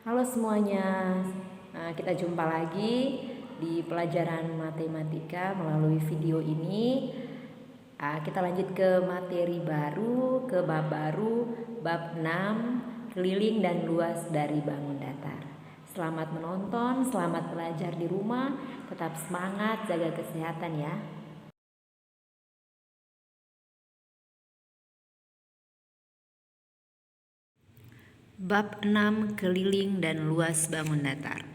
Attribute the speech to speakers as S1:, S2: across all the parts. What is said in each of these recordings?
S1: Halo semuanya, kita jumpa lagi di pelajaran matematika melalui video ini. Kita lanjut ke materi baru, ke bab baru, bab 6, keliling dan luas dari bangun datar. Selamat menonton, selamat belajar di rumah, tetap semangat, jaga kesehatan ya. Bab 6, keliling dan luas bangun datar.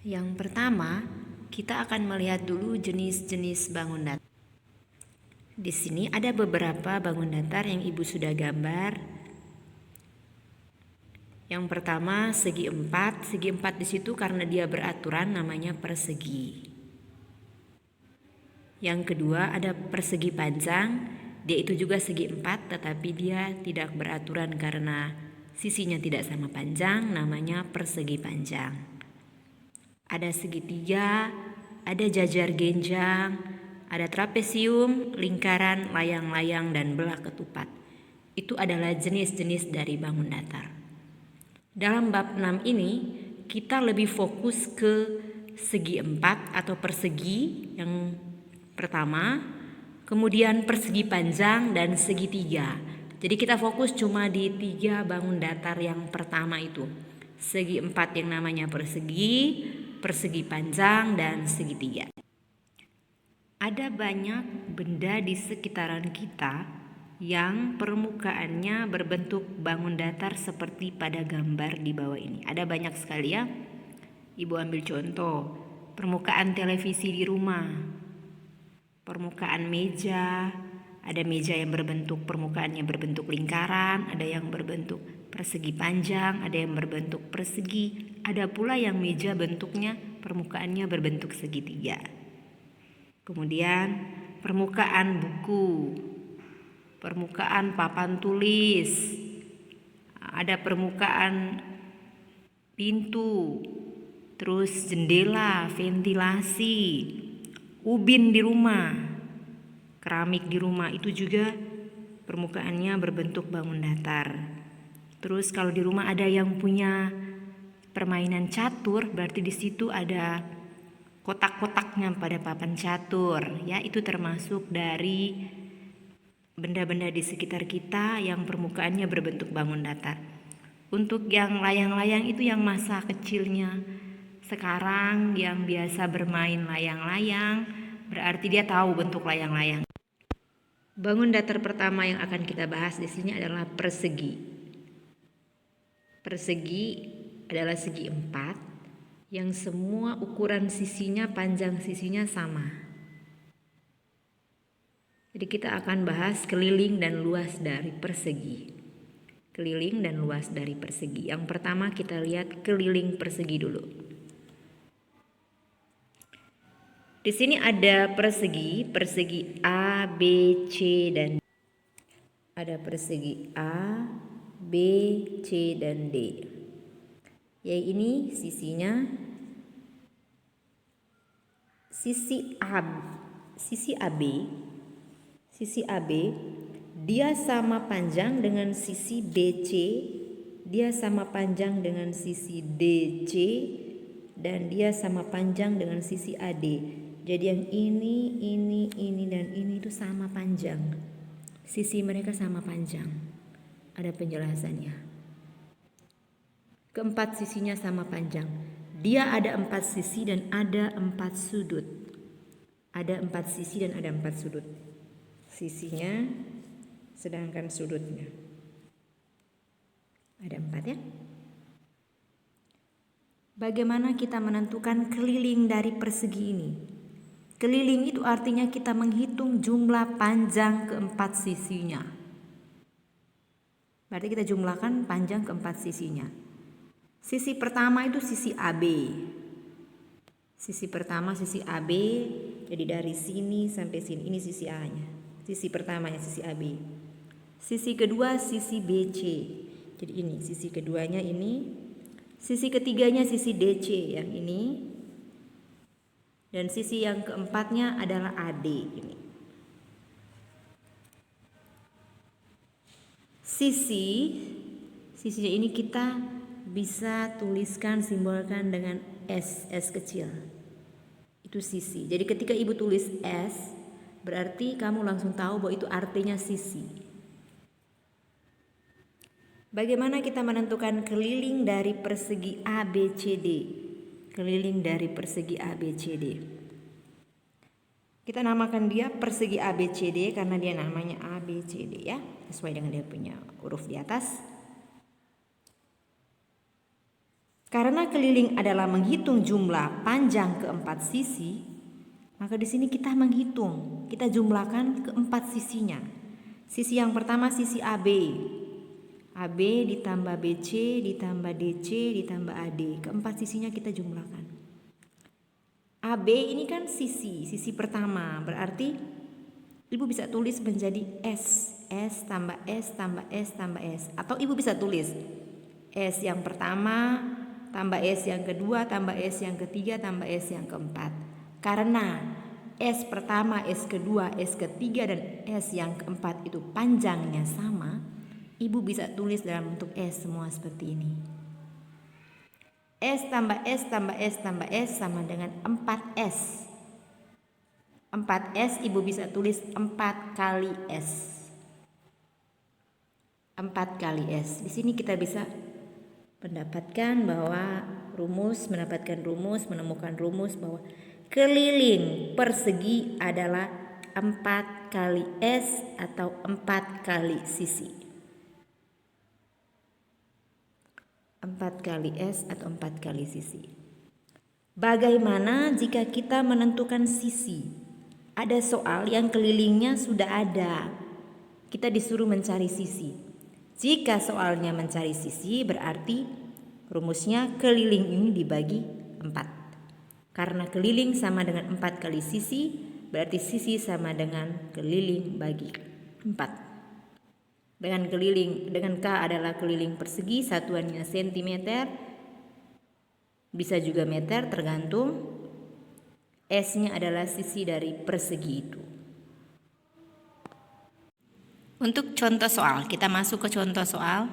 S1: Yang pertama, kita akan melihat dulu jenis-jenis bangun datar. Di sini ada beberapa bangun datar yang Ibu sudah gambar. Yang pertama, segi 4. Segi 4 di situ karena dia beraturan namanya persegi. Yang kedua, ada persegi panjang. Dia itu juga segi 4 tetapi dia tidak beraturan karena sisinya tidak sama panjang, namanya persegi panjang. Ada segitiga, ada jajar genjang, ada trapesium, lingkaran, layang-layang, dan belah ketupat. Itu adalah jenis-jenis dari bangun datar. Dalam bab 6 ini, kita lebih fokus ke segi 4 atau persegi yang pertama, kemudian persegi panjang dan segitiga. Jadi kita fokus cuma di 3 bangun datar yang pertama itu. Segi 4 yang namanya persegi, persegi panjang, dan segitiga. Ada banyak benda di sekitaran kita yang permukaannya berbentuk bangun datar seperti pada gambar di bawah ini. Ada banyak sekali ya. Ibu ambil contoh, permukaan televisi di rumah, permukaan meja, ada meja yang berbentuk permukaannya berbentuk lingkaran, ada yang berbentuk persegi panjang, ada yang berbentuk persegi, ada pula yang meja bentuknya permukaannya berbentuk segitiga. Kemudian permukaan buku, permukaan papan tulis, ada permukaan pintu, terus jendela, ventilasi, ubin di rumah, keramik di rumah, itu juga permukaannya berbentuk bangun datar. Terus kalau di rumah ada yang punya permainan catur, berarti di situ ada kotak-kotaknya pada papan catur, ya, itu termasuk dari benda-benda di sekitar kita yang permukaannya berbentuk bangun datar. Untuk yang layang-layang itu yang masa kecilnya sekarang yang biasa bermain layang-layang, berarti dia tahu bentuk layang-layang. Bangun datar pertama yang akan kita bahas di sini adalah persegi. Persegi adalah segi 4 yang semua ukuran sisinya, panjang sisinya sama. Jadi kita akan bahas keliling dan luas dari persegi. Keliling dan luas dari persegi. Yang pertama kita lihat keliling persegi dulu. Di sini ada persegi, persegi A, B, C, dan D. Ada persegi A, B, C, dan D. Ya, ini sisinya sisi AB, sisi AB dia sama panjang dengan sisi BC, dia sama panjang dengan sisi DC, dan dia sama panjang dengan sisi AD. Jadi yang ini, dan ini itu sama panjang. Sisi mereka sama panjang. Ada penjelasannya. Keempat sisinya sama panjang. Dia ada 4 sisi dan ada 4 sudut. Ada 4 sisi dan ada 4 sudut. Sisinya sedangkan sudutnya. Ada 4 ya. Bagaimana kita menentukan keliling dari persegi ini? Keliling itu artinya kita menghitung jumlah panjang keempat sisinya. Berarti kita jumlahkan panjang keempat sisinya. Sisi pertama itu sisi AB. Sisi pertama sisi AB, jadi dari sini sampai sini, ini sisi A-nya. Sisi pertamanya sisi AB. Sisi kedua sisi BC. Jadi ini sisi keduanya ini. Sisi ketiganya sisi DC yang ini. Dan sisi yang keempatnya adalah AD ini. Sisinya ini kita bisa tuliskan, simbolkan dengan S kecil. Itu sisi. Jadi ketika ibu tulis S, berarti kamu langsung tahu bahwa itu artinya sisi. Bagaimana kita menentukan keliling dari persegi ABCD? Keliling dari persegi ABCD. Kita namakan dia persegi ABCD karena dia namanya ABCD ya, sesuai dengan dia punya huruf di atas. Karena keliling adalah menghitung jumlah panjang keempat sisi, maka di sini kita menghitung, kita jumlahkan keempat sisinya. Sisi yang pertama sisi AB. AB ditambah BC ditambah DC ditambah AD. Keempat sisinya kita jumlahkan. AB ini kan sisi pertama, berarti ibu bisa tulis menjadi S tambah S tambah S tambah S. Atau ibu bisa tulis S yang pertama tambah S yang kedua tambah S yang ketiga tambah S yang keempat. Karena S pertama, S kedua, S ketiga dan S yang keempat itu panjangnya sama, ibu bisa tulis dalam bentuk S semua seperti ini. S tambah S tambah S tambah S sama dengan 4S. 4S ibu bisa tulis 4 kali S. 4 kali S. Di sini kita bisa mendapatkan menemukan rumus bahwa keliling persegi adalah 4 kali S atau 4 kali sisi. 4 kali S atau 4 kali sisi. Bagaimana jika kita menentukan sisi? Ada soal yang kelilingnya sudah ada. Kita disuruh mencari sisi. Jika soalnya mencari sisi, berarti rumusnya keliling ini dibagi 4. Karena keliling sama dengan 4 kali sisi, berarti sisi sama dengan keliling bagi 4. Dengan K adalah keliling persegi, satuannya cm, bisa juga meter tergantung. S-nya adalah sisi dari persegi itu. Untuk contoh soal, kita masuk ke contoh soal.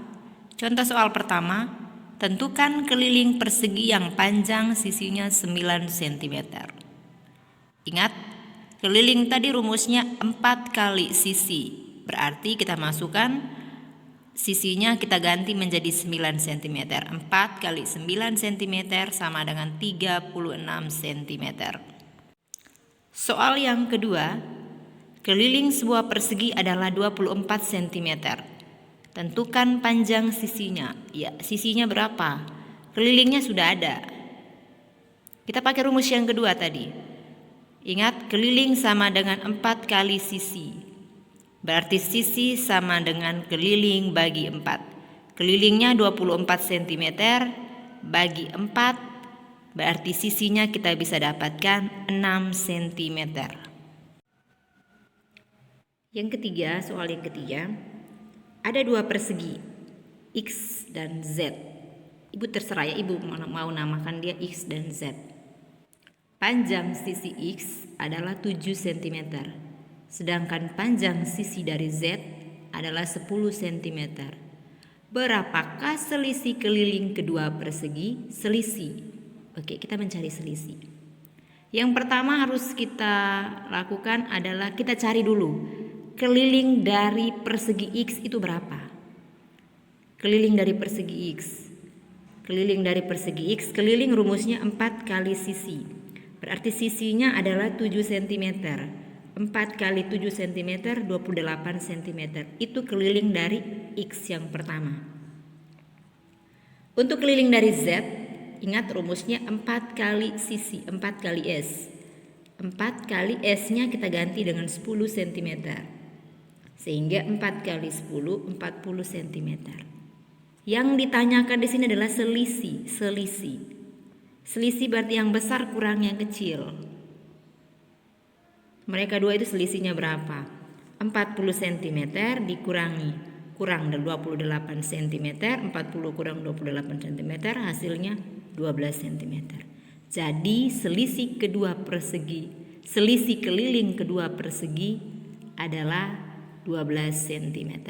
S1: Contoh soal pertama, tentukan keliling persegi yang panjang sisinya 9 cm. Ingat, keliling tadi rumusnya 4 kali sisi. Berarti kita masukkan sisinya, kita ganti menjadi 9 cm. 4 kali 9 cm sama dengan 36 cm. Soal yang kedua, keliling sebuah persegi adalah 24 cm. Tentukan panjang sisinya. Ya, sisinya berapa? Kelilingnya sudah ada. Kita pakai rumus yang kedua tadi. Ingat, keliling sama dengan 4 kali sisi. Berarti sisi sama dengan keliling bagi 4. Kelilingnya 24 cm bagi 4, berarti sisinya kita bisa dapatkan 6 cm. Yang ketiga, soal yang ketiga, ada dua persegi X dan Z. Ibu terserah ya, ibu mau namakan dia X dan Z. Panjang sisi X adalah 7 cm. Sedangkan panjang sisi dari Z adalah 10 cm. Berapakah selisih keliling kedua persegi? Selisih. Oke, kita mencari selisih. Yang pertama harus kita lakukan adalah kita cari dulu keliling dari persegi X itu berapa? Keliling dari persegi X. Keliling dari persegi X, keliling rumusnya 4 kali sisi. Berarti sisinya adalah 7 cm. 4 kali 7 cm 28 cm. Itu keliling dari X yang pertama. Untuk keliling dari Z, ingat rumusnya 4 kali sisi, 4 kali S. 4 kali S-nya kita ganti dengan 10 cm. Sehingga 4 kali 10 40 cm. Yang ditanyakan di sini adalah selisih. Selisih berarti yang besar kurang yang kecil. Mereka dua itu selisihnya berapa? 40 cm kurang 28 cm, 40 kurang 28 cm, hasilnya 12 cm. Jadi selisih keliling kedua persegi adalah 12 cm.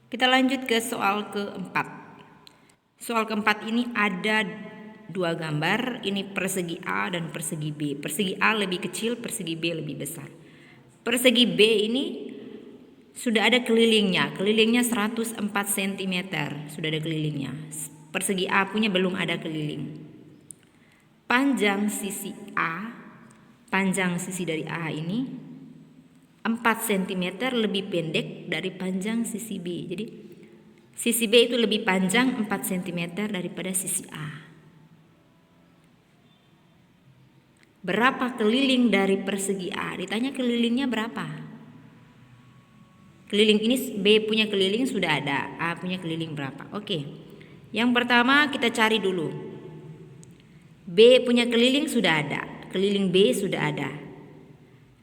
S1: Kita lanjut ke soal keempat. Soal keempat ini ada dua gambar, ini persegi A dan persegi B. Persegi A lebih kecil, persegi B lebih besar. Persegi B ini sudah ada kelilingnya 104 cm, sudah ada kelilingnya. Persegi A punya belum ada keliling. Panjang sisi A, panjang sisi dari A ini 4 cm lebih pendek dari panjang sisi B. Jadi sisi B itu lebih panjang 4 cm daripada sisi A. Berapa keliling dari persegi A? Ditanya kelilingnya berapa? Keliling ini B punya keliling sudah ada, A punya keliling berapa? Oke. Yang pertama kita cari dulu. B punya keliling sudah ada, keliling B sudah ada.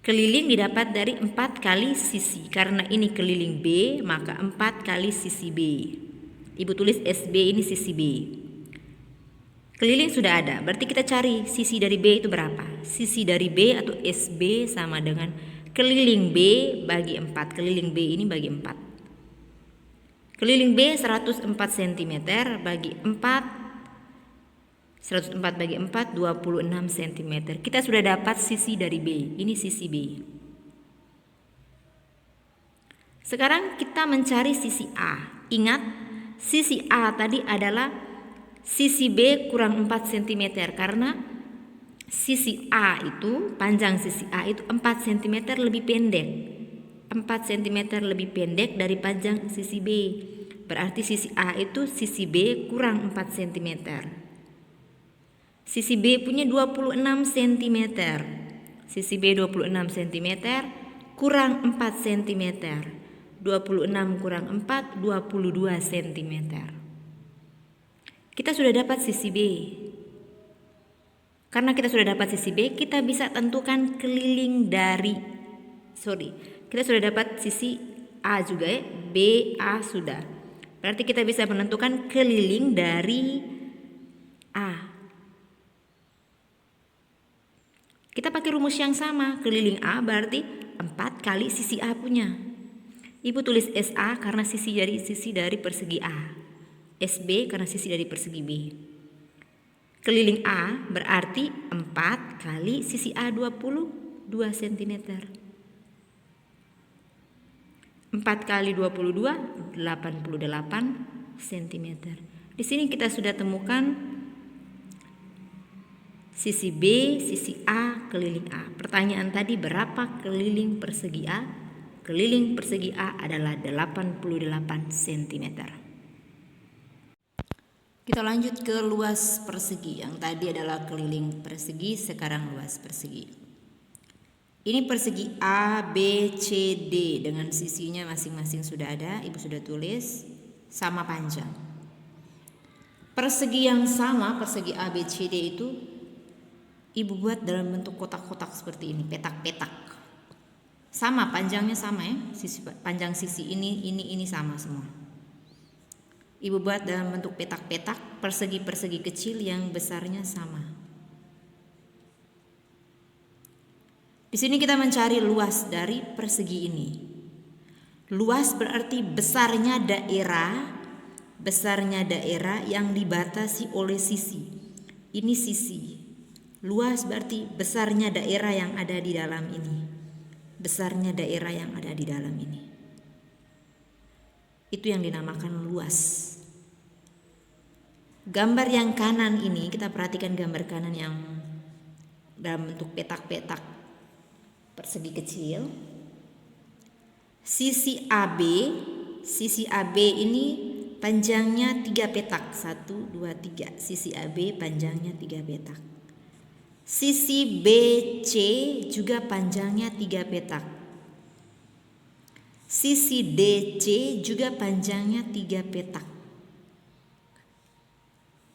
S1: Keliling didapat dari 4 kali sisi. Karena ini keliling B, maka 4 kali sisi B. Ibu tulis SB ini sisi B. Keliling sudah ada, berarti kita cari sisi dari B itu berapa. Sisi dari B atau SB sama dengan keliling B bagi 4. Keliling B ini bagi 4. Keliling B 104 cm bagi 4. 104 bagi 4, 26 cm. Kita sudah dapat sisi dari B. Ini sisi B. Sekarang kita mencari sisi A. Ingat, sisi A tadi adalah sisi B kurang 4 cm. Karena sisi A itu, panjang sisi A itu 4 cm lebih pendek. 4 cm lebih pendek dari panjang sisi B. Berarti sisi A itu sisi B kurang 4 cm. Sisi B punya 26 cm. Sisi B 26 cm kurang 4 cm. 26 kurang 4, 22 cm. Kita sudah dapat sisi B. Karena kita sudah dapat sisi B, kita bisa tentukan keliling dari kita sudah dapat sisi A juga ya. B, A sudah. Berarti kita bisa menentukan keliling dari A. Kita pakai rumus yang sama, keliling A berarti 4 kali sisi A punya. Ibu tulis SA karena sisi dari persegi A. SB karena sisi dari persegi B. Keliling A berarti 4 kali sisi A 22 cm. 4 kali 22, 88 cm. Di sini kita sudah temukan sisi B, sisi A, keliling A. Pertanyaan tadi berapa keliling persegi A? Keliling persegi A adalah 88 cm. Kita lanjut ke luas persegi. Yang tadi adalah keliling persegi, sekarang luas persegi. Ini persegi A, B, C, D dengan sisinya masing-masing sudah ada. Ibu sudah tulis, sama panjang. Persegi yang sama, persegi A, B, C, D itu Ibu buat dalam bentuk kotak-kotak seperti ini, petak-petak. Sama, panjangnya sama ya. Panjang sisi ini sama semua. Ibu buat dalam bentuk petak-petak, persegi-persegi kecil yang besarnya sama. Di sini kita mencari luas dari persegi ini. Luas berarti besarnya daerah yang dibatasi oleh sisi. Ini sisi. Luas berarti besarnya daerah yang ada di dalam ini. Besarnya daerah yang ada di dalam ini. Itu yang dinamakan luas. Gambar yang kanan ini, kita perhatikan gambar kanan yang dalam bentuk petak-petak persegi kecil. Sisi AB ini panjangnya 3 petak. 1, 2, 3. Sisi AB panjangnya 3 petak. Sisi BC juga panjangnya 3 petak. Sisi DC juga panjangnya 3 petak.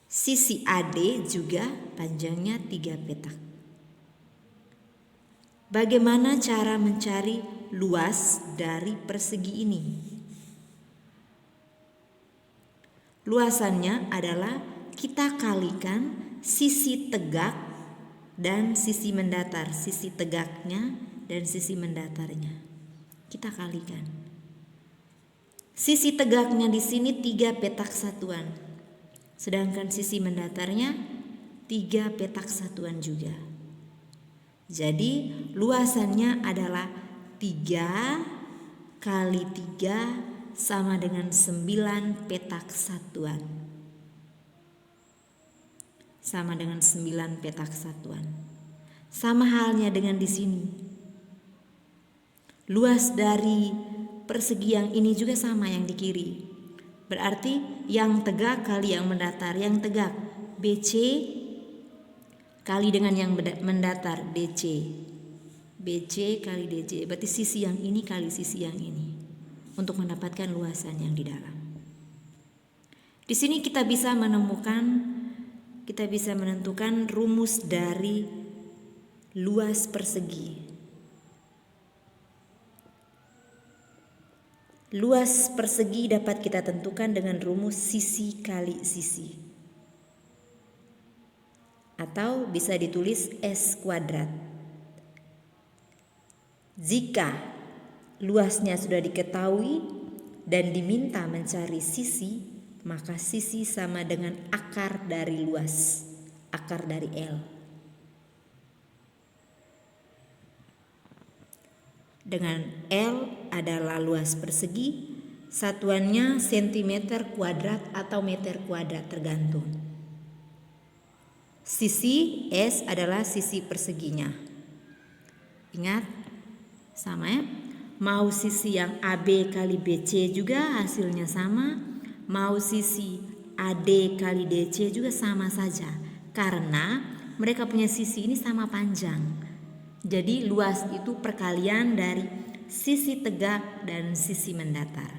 S1: Sisi AD juga panjangnya 3 petak. Bagaimana cara mencari luas dari persegi ini? Luasannya adalah kita kalikan sisi tegak dan sisi mendatar, sisi tegaknya dan sisi mendatarnya. Kita kalikan. Sisi tegaknya di sini 3 petak satuan. Sedangkan sisi mendatarnya 3 petak satuan juga. Jadi luasannya adalah 3 kali 3 sama dengan 9 petak satuan. Sama dengan 9 petak satuan. Sama halnya dengan di sini. Luas dari persegi yang ini juga sama yang di kiri. Berarti yang tegak kali yang mendatar. Yang tegak BC kali dengan yang mendatar DC. BC kali DC. Berarti sisi yang ini kali sisi yang ini. Untuk mendapatkan luasan yang di dalam. Di sini kita bisa menentukan rumus dari luas persegi. Luas persegi dapat kita tentukan dengan rumus sisi kali sisi. Atau bisa ditulis S kuadrat. Jika luasnya sudah diketahui dan diminta mencari sisi, maka sisi sama dengan akar dari luas, akar dari L. Dengan L adalah luas persegi, satuannya sentimeter kuadrat atau meter kuadrat tergantung. Sisi S adalah sisi perseginya. Ingat, sama ya. Mau sisi yang AB kali BC juga hasilnya sama. Mau sisi AD kali DC juga sama saja. Karena mereka punya sisi ini sama panjang. Jadi luas itu perkalian dari sisi tegak dan sisi mendatar.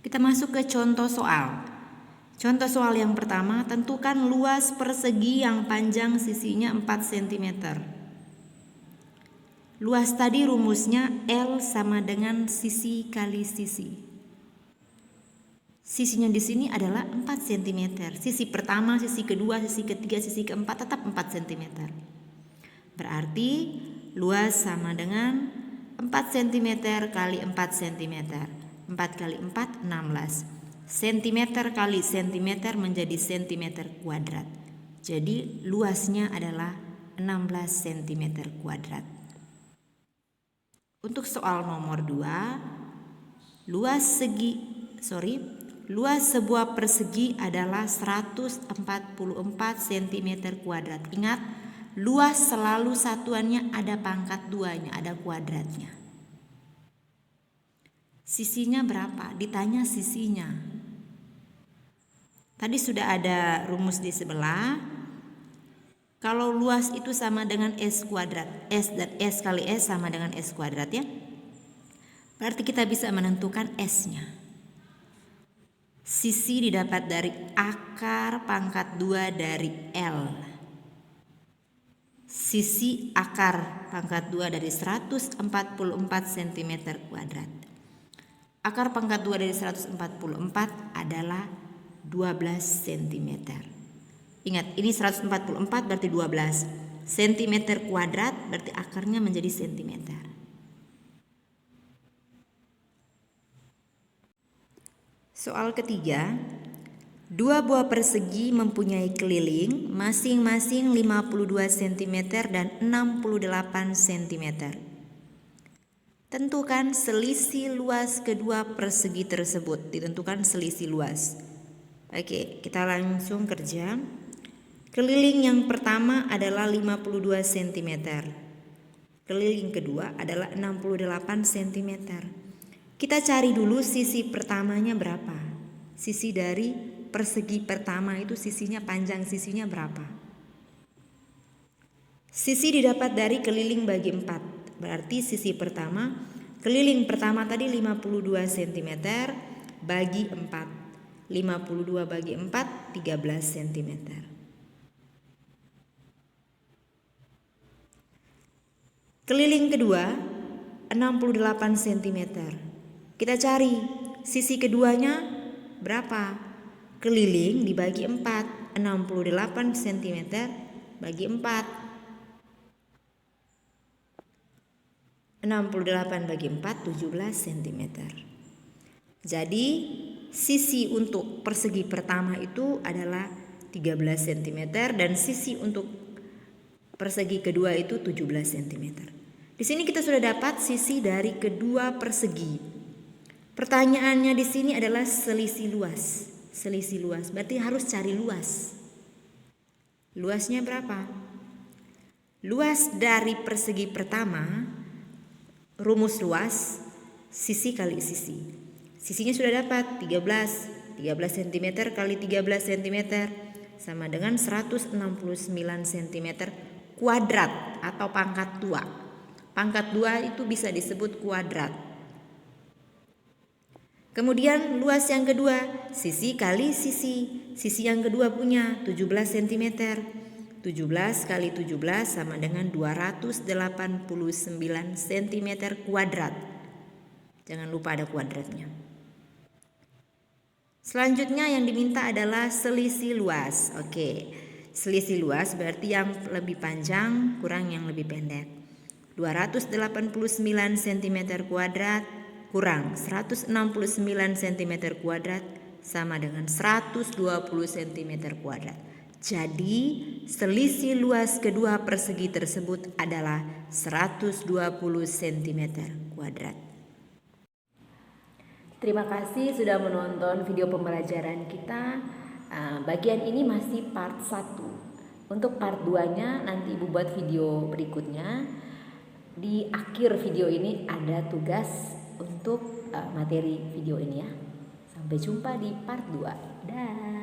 S1: Kita masuk ke contoh soal. Contoh soal yang pertama, tentukan luas persegi yang panjang sisinya 4 cm. Luas tadi rumusnya L sama dengan sisi kali sisi. Sisinya di sini adalah 4 cm. Sisi pertama, sisi kedua, sisi ketiga, sisi keempat tetap 4 cm. Berarti luas sama dengan 4 cm kali 4 cm. 4 kali 4, 16. Cm kali cm menjadi cm kuadrat. Jadi luasnya adalah 16 cm kuadrat. Untuk soal nomor 2, luas sebuah persegi adalah 144 cm kuadrat. Ingat, luas selalu satuannya ada pangkat 2-nya, ada kuadratnya. Sisinya berapa? Ditanya sisinya. Tadi sudah ada rumus di sebelah. Kalau luas itu sama dengan S kuadrat. S dan S kali S sama dengan S kuadrat ya. Berarti kita bisa menentukan S-nya. Sisi didapat dari akar pangkat 2 dari L. Sisi akar pangkat 2 dari 144 cm kuadrat. Akar pangkat 2 dari 144 adalah 12 cm. Ingat, ini 144 berarti 12. Cm kuadrat berarti akarnya menjadi cm. Soal ketiga, 2 buah persegi mempunyai keliling masing-masing 52 cm dan 68 cm. Tentukan selisih luas kedua persegi tersebut. Ditentukan selisih luas. Oke, kita langsung kerja. Keliling yang pertama adalah 52 cm. Keliling kedua adalah 68 cm. Kita cari dulu sisi pertamanya berapa. Sisi dari persegi pertama itu sisinya panjang sisinya berapa. Sisi didapat dari keliling bagi 4. Berarti sisi pertama, keliling pertama tadi 52 cm bagi 4. 52 bagi 4, 13 cm. Keliling kedua 68 cm. Kita cari sisi keduanya berapa? Keliling dibagi 4, 68 cm bagi 4. 68 bagi 4, 17 cm. Jadi sisi untuk persegi pertama itu adalah 13 cm dan sisi untuk persegi kedua itu 17 cm. Di sini kita sudah dapat sisi dari kedua persegi. Pertanyaannya di sini adalah selisih luas. Selisih luas berarti harus cari luas. Luasnya berapa? Luas dari persegi pertama, rumus luas, sisi kali sisi. Sisinya sudah dapat 13 cm kali 13 cm sama dengan 169 cm kuadrat atau pangkat 2. Pangkat 2 itu bisa disebut kuadrat. Kemudian luas yang kedua, sisi kali sisi. Sisi yang kedua punya 17 cm. 17 kali 17 sama dengan 289 cm kuadrat. Jangan lupa ada kuadratnya. Selanjutnya yang diminta adalah selisih luas. Oke, selisih luas berarti yang lebih panjang kurang yang lebih pendek. 289 cm kuadrat kurang 169 cm kuadrat sama dengan 120 cm kuadrat. Jadi selisih luas kedua persegi tersebut adalah 120 cm kuadrat. Terima kasih sudah menonton video pembelajaran kita. Bagian ini masih part 1. Untuk part 2-nya nanti Ibu buat video berikutnya. Di akhir video ini ada tugas untuk materi video ini ya. Sampai jumpa di part 2. Dah.